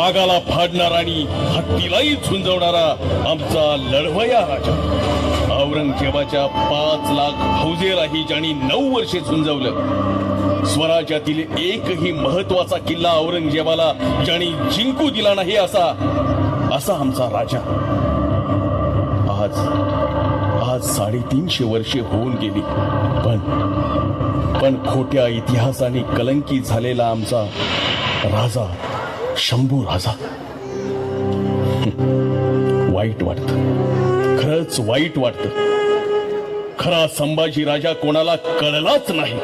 वाघाला फाडणारा आणि हत्तीलाही झुंजवणारा आमचा लढवया राजा. औरंगजेबाच्या 5 लाख फौजेलाही ज्यांनी 9 वर्षे झुंजवलं. स्वराज्यातील एकही महत्वाचा किल्ला औरंगजेबाला ज्यांनी जिंकू दिला नाही असा आमचा राजा. आज 350 वर्षे होऊन गेली, पण खोट्या इतिहासाने कलंकित झालेला आमचा राजा शंभू राजा. वाईट वाटतं, खरंच वाईट वाटतं. खरा संभाजी राजा कोणाला कळलाच नाही.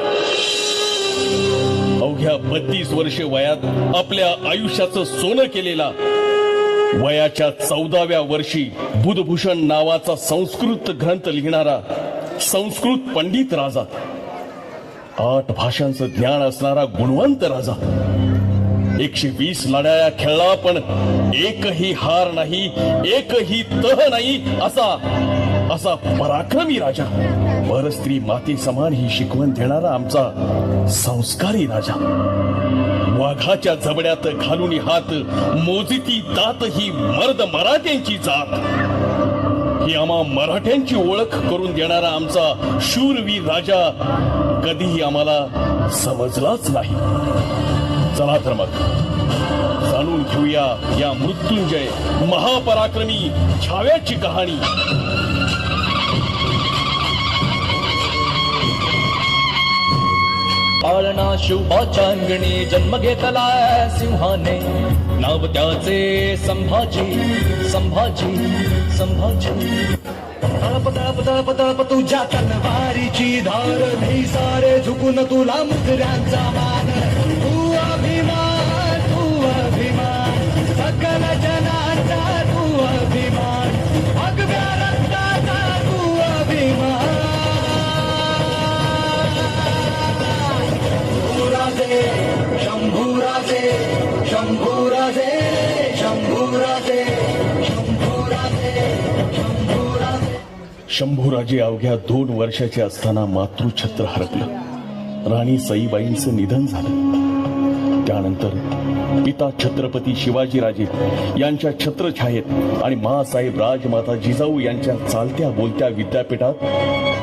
अवघ्या 32 वर्षे वयात आपल्या आयुष्याचं सोनं केलेला, वयाच्या 14व्या वर्षी बुधभूषण नावाचा संस्कृत ग्रंथ लिहिणारा संस्कृत पंडित राजा, 8 भाषांचं ज्ञान असणारा गुणवंत राजा, 120 लढाया खेळला पण एकही हार नाही, एकही तह नाही असा पराक्रमी राजा. परस्त्री माते समान ही शिकवण देणारा आमचा संस्कारी राजा. वाघाच्या जबड्यात घालून हात मोजिती दात ही मर्द मराठ्यांची जात. ही आम्हा मराठ्यांची ओळख करून देणारा आमचा शूरवीर राजा कधीही आम्हाला समजलाच नाही. चला तर मग जाणून घेऊया या मृत्युंजय महापराक्रमी छाव्याची कहाणी. पाळणा शिवबाच्या अंगणी जन्म घेतला सिंहाने, नाव त्याचे संभाजी संभाजी संभाजी. तळप तळप तळप तळप तुझ्या तलवारीची धार, नाही सारे झुकून तुला मुखऱ्यांचा मान. तू अभिमान, तू अभिमान, सकल जनाचा तू अभिमान, भगव्या रक्ताचा तू अभिमान. शंभूराजे शंभूराजे शंभूराजे शंभूराजे शंभूराजे. शंभूराजे अवघ्या 2 वर्षाचे असताना मातृछत्र हरपलं. राणी सईबाईंचं निधन झालं. त्यानंतर पिता छत्रपती शिवाजीराजे यांच्या छत्रछायेत आणि माँसाहेब राजमाता जिजाऊ यांच्या चालत्या बोलत्या विद्यापीठात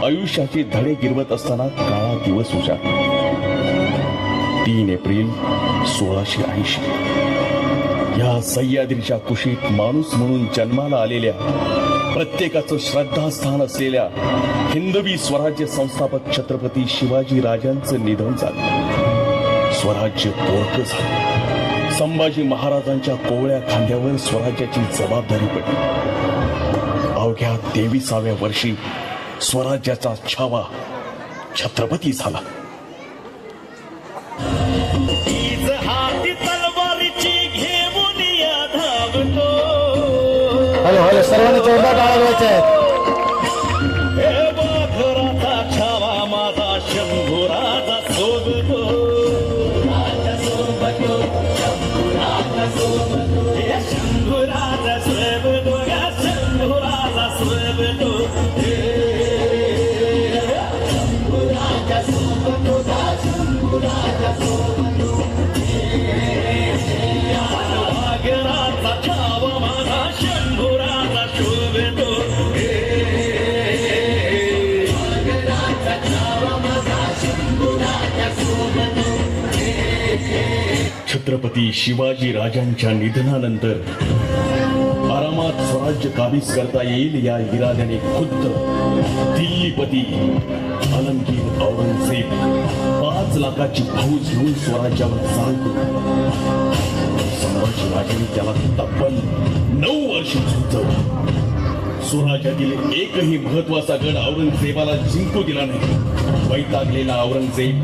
आयुष्याचे धडे गिरवत असताना काळा दिवस उजाडला. 3 एप्रिल 1680 या सह्याद्रीच्या कुशीत माणूस म्हणून जन्माला आलेल्या, प्रत्येकाचं श्रद्धास्थान असलेल्या हिंदवी स्वराज्य संस्थापक छत्रपती शिवाजी राजांचं निधन झालं. स्वराज्य पोरकं झालं. संभाजी महाराजांच्या कोवळ्या खांद्यावर स्वराज्याची जबाबदारी पडली. अवघ्या 23व्या वर्षी स्वराज्याचा छावा छत्रपती झाला. हॅलो हॅलो सर्वांनी जोरदार टाळ्या वाजवायच्या आहेत. छावा माझा शंभूराजा सोबतो, शंभूराजा सोबतो, शंभूराजा सोबतो, शंभूराजा सोबतो, शंभूराजा सोबतो, शंभूराजा सोबतो. वाघराचा छावा माझा शंभूराजा शोभतो. छत्रपती शिवाजी राजांच्या निधनानंतर आरामात स्वराज्य काबीज करता येईल या इराद्याने खुद्द दिल्लीपती आलमगीर औरंगजेब 5 लाखाची फौज घेऊन स्वराज्यावर चालतो. संभाजी राजांनी त्याला तब्बल 9 वर्ष झुंजवलं. स्वराज्यातील एकही महत्वाचा गड औरंगजेबाला जिंकू दिला नाही. वैतागलेला औरंगजेब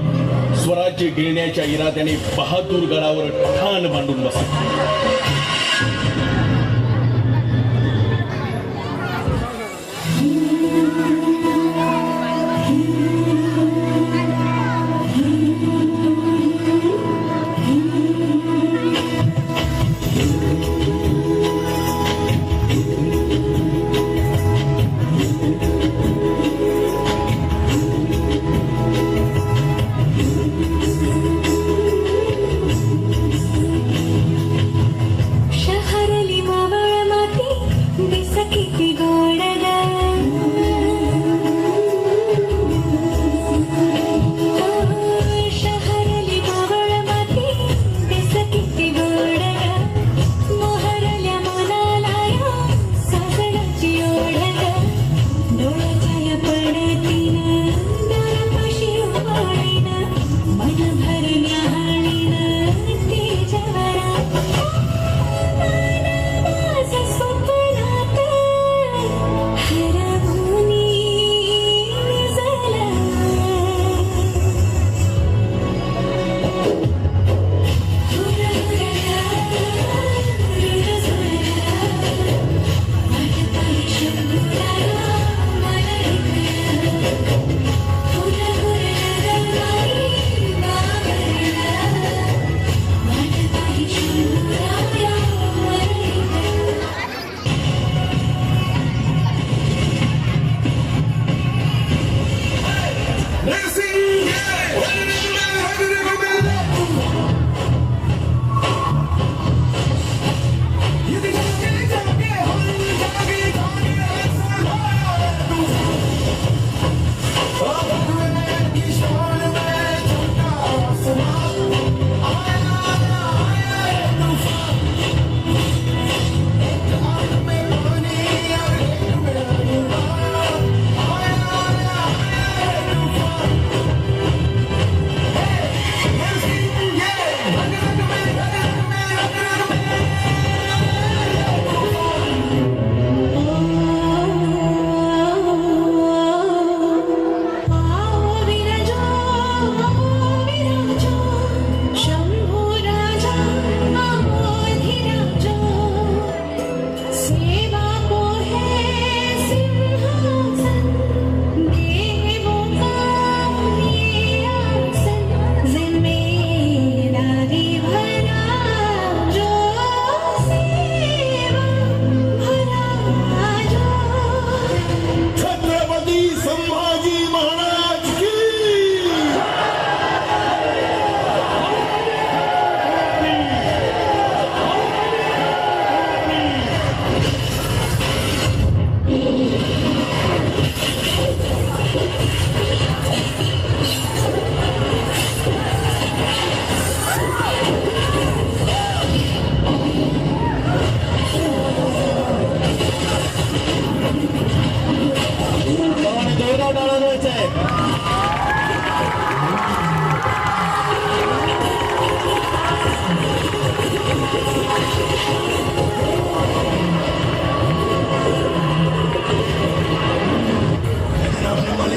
स्वराज्य गिळण्याच्या इराद्याने बहादूर गडावर ठाण मांडून बसला.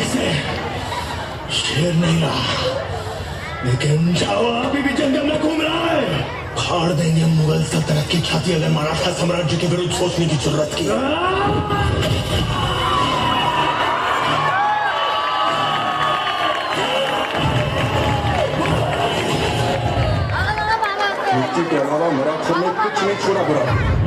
से शेर नहीं रहा, लेकिन जावा अभी भी जंगल में घूम रहा है। फाड़ देंगे मुगल सल्तनत की ख्याति अगर मराठा साम्राज्य के विरुद्ध सोचने की जरूरत की। मिट्टी के अलावा मराठों में कुछ नहीं छोड़ा बुरा।